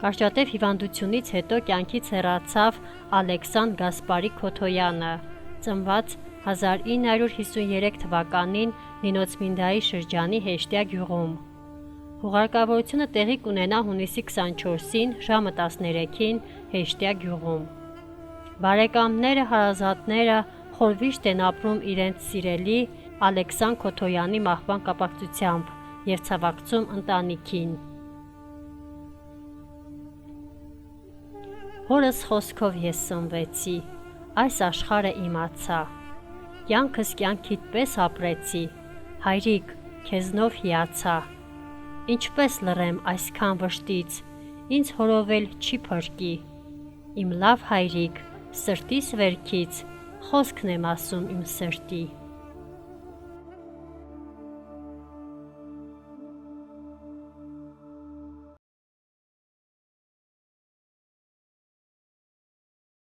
Կարճատև հիվանդությունից հետո կյանքից հեռացավ Ալեքսան Գասպարի Քոթոյանը, ծնված 1953 թվականին Նինոցմինդայի շրջանի Հեշտյա գյուղում։ Հուղարկավորությունը տեղի կունենա հունիսի 24-ին ժամը 13-ին Հեշտյա գյուղում։ Բարեկամները, հարազատները խորհրդիշտ են ապրում իրենց սիրելի Ալեքսան Քոթոյանի մահվան կապակցությամբ և ցավակցում ընտանիքին։ Հորս խոսքով ես սնվեցի, այս աշխարհը իմացա, կյանքս կյանքիդ պես ապրեցի, հայրիկ, քեզնով հիացա, ինչպես լռեմ այսքան վշտից, ինձ հորովել չի փրկի, իմ լավ հայրիկ, սրտիս վերքից խոսքն եմ ասում իմ սրտի։